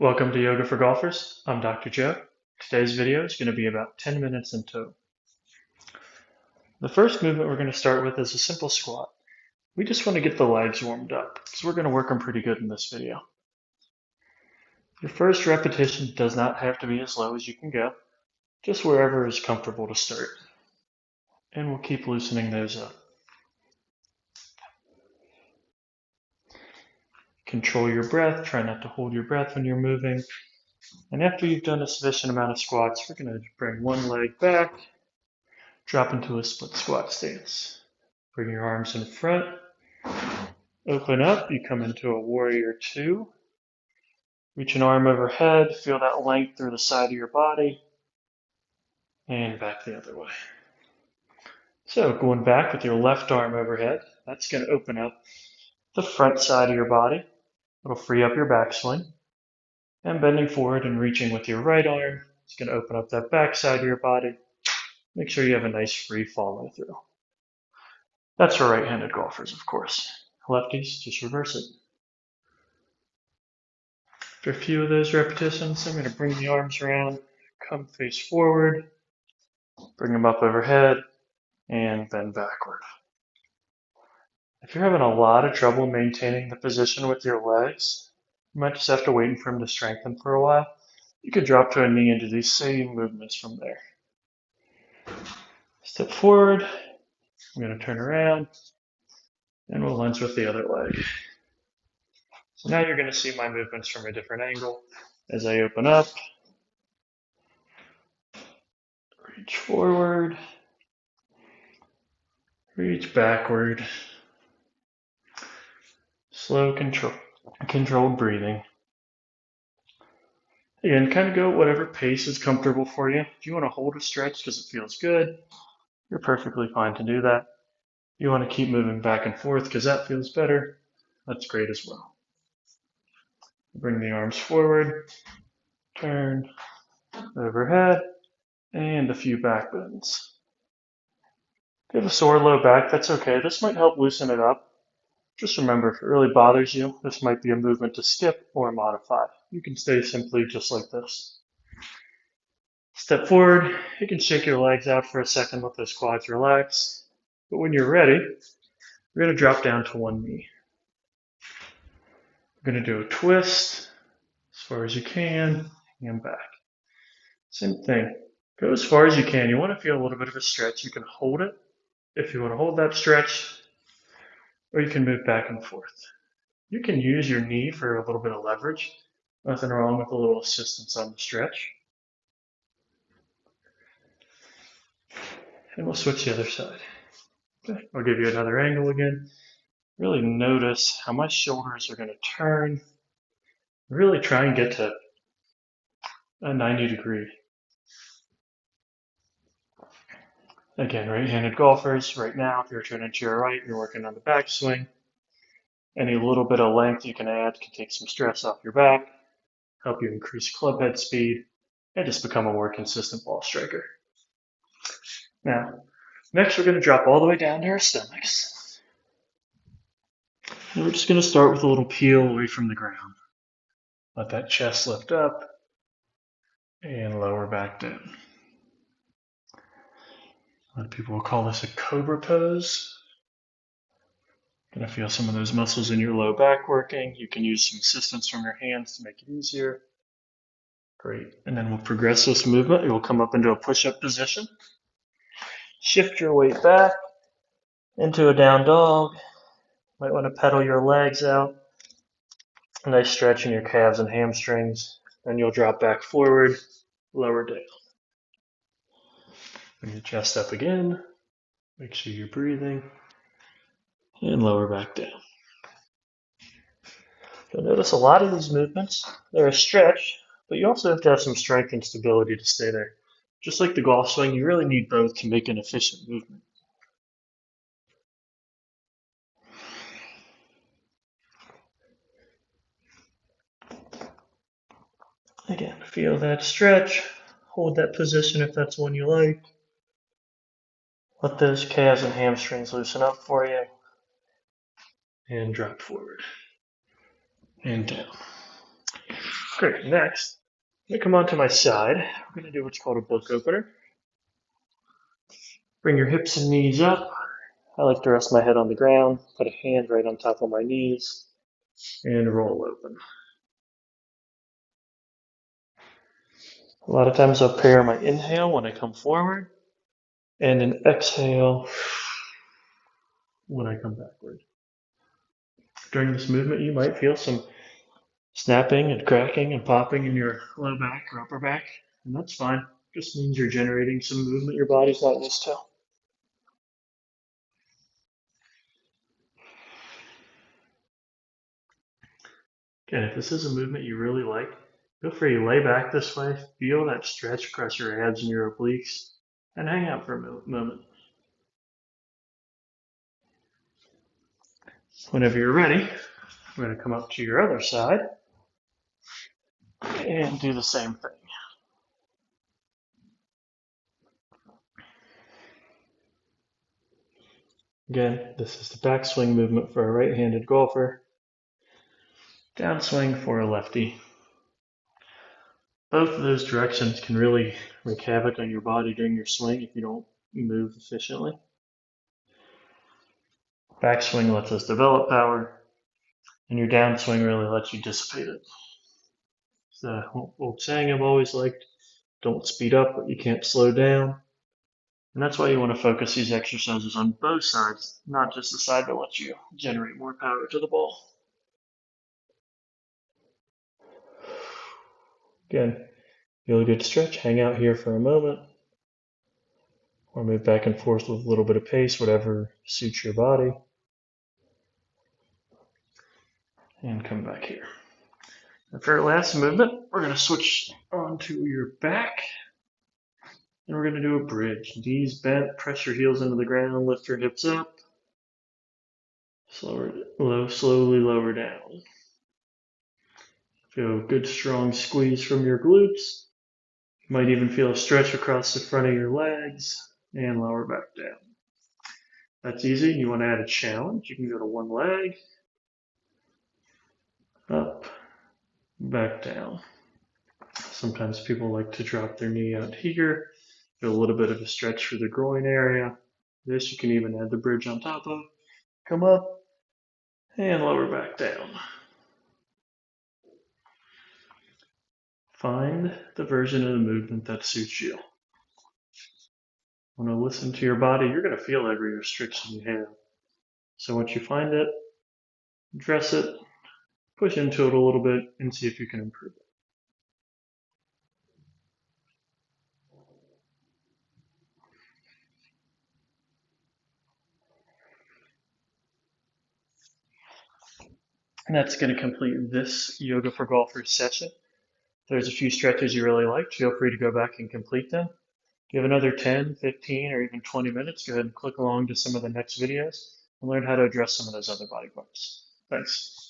Welcome to Yoga for Golfers. I'm Dr. Joe. Today's video is going to be about 10 minutes in total. The first movement we're going to start with is a simple squat. We just want to get the legs warmed up, so we're going to work them pretty good in this video. Your first repetition does not have to be as low as you can go, just wherever is comfortable to start. And we'll keep loosening those up. Control your breath, try not to hold your breath when you're moving. And after you've done a sufficient amount of squats, we're going to bring one leg back, drop into a split squat stance. Bring your arms in front, open up, you come into a warrior two. Reach an arm overhead, feel that length through the side of your body, and back the other way. So going back with your left arm overhead, that's going to open up the front side of your body. It'll free up your backswing. And bending forward and reaching with your right arm, it's going to open up that back side of your body. Make sure you have a nice free follow through. That's for right-handed golfers, of course. Lefties, just reverse it. After a few of those repetitions, I'm going to bring the arms around, come face forward, bring them up overhead, and bend backward. If you're having a lot of trouble maintaining the position with your legs, you might just have to wait for them to strengthen for a while. You could drop to a knee and do these same movements from there. Step forward, I'm going to turn around, and we'll lunge with the other leg. So now you're going to see my movements from a different angle. As I open up, reach forward, reach backward, slow controlled breathing. Again, kind of go at whatever pace is comfortable for you. If you want to hold a stretch because it feels good, you're perfectly fine to do that. If you want to keep moving back and forth because that feels better, that's great as well. Bring the arms forward, turn, overhead, and a few back bends. If you have a sore low back, that's okay. This might help loosen it up. Just remember, if it really bothers you, this might be a movement to skip or modify. You can stay simply just like this. Step forward. You can shake your legs out for a second, let those quads relax. But when you're ready, we're going to drop down to one knee. We're going to do a twist as far as you can and back. Same thing. Go as far as you can. You want to feel a little bit of a stretch. You can hold it if you want to hold that stretch, or you can move back and forth. You can use your knee for a little bit of leverage. Nothing wrong with a little assistance on the stretch. And we'll switch the other side. Okay, I'll give you another angle again. Really notice how my shoulders are going to turn. Really try and get to a 90 degree. Again, right-handed golfers, right now, if you're turning to your right, you're working on the backswing. Any little bit of length you can add can take some stress off your back, help you increase club head speed, and just become a more consistent ball striker. Now, next we're going to drop all the way down to our stomachs. And we're just going to start with a little peel away from the ground. Let that chest lift up and lower back down. A lot of people will call this a Cobra Pose. Going to feel some of those muscles in your low back working. You can use some assistance from your hands to make it easier. Great. And then we'll progress this movement. You'll come up into a push-up position. Shift your weight back into a down dog. Might want to pedal your legs out. A nice stretch in your calves and hamstrings. Then you'll drop back forward, lower down. Bring your chest up again. Make sure you're breathing. And lower back down. You'll notice a lot of these movements, they're a stretch, but you also have to have some strength and stability to stay there. Just like the golf swing, you really need both to make an efficient movement. Again, feel that stretch. Hold that position if that's one you like. Let those calves and hamstrings loosen up for you. And drop forward. And down. Great. Next, I'm going to come onto my side. We're going to do what's called a book opener. Bring your hips and knees up. I like to rest my head on the ground, put a hand right on top of my knees, and roll open. A lot of times I'll pair my inhale when I come forward and an exhale when I come backward. During this movement, you might feel some snapping and cracking and popping in your low back or upper back, and that's fine. It just means you're generating some movement your body's not used to. Again, if this is a movement you really like, feel free to lay back this way, feel that stretch across your abs and your obliques, and hang out for a moment. Whenever you're ready, we're going to come up to your other side and do the same thing. Again, this is the backswing movement for a right-handed golfer, downswing for a lefty. Both of those directions can really wreak havoc on your body during your swing if you don't move efficiently. Backswing lets us develop power, and your downswing really lets you dissipate it. It's the old saying I've always liked, don't speed up what you can't slow down. And that's why you want to focus these exercises on both sides, not just the side that lets you generate more power to the ball. Again, feel a good stretch, hang out here for a moment, or move back and forth with a little bit of pace, whatever suits your body. And come back here. And for our last movement, we're going to switch onto your back, and we're going to do a bridge. Knees bent, press your heels into the ground, lift your hips up, slowly lower down. Feel a good strong squeeze from your glutes. You might even feel a stretch across the front of your legs, and lower back down. That's easy. You want to add a challenge. You can go to one leg, up, back down. Sometimes people like to drop their knee out here, feel a little bit of a stretch for the groin area. This you can even add the bridge on top of. Come up and lower back down. Find the version of the movement that suits you. When you listen to your body, you're going to feel every restriction you have. So once you find it, address it, push into it a little bit, and see if you can improve it. And that's going to complete this Yoga for Golfers session. If there's a few stretches you really liked, feel free to go back and complete them. If you have another 10, 15, or even 20 minutes, go ahead and click along to some of the next videos and learn how to address some of those other body parts. Thanks.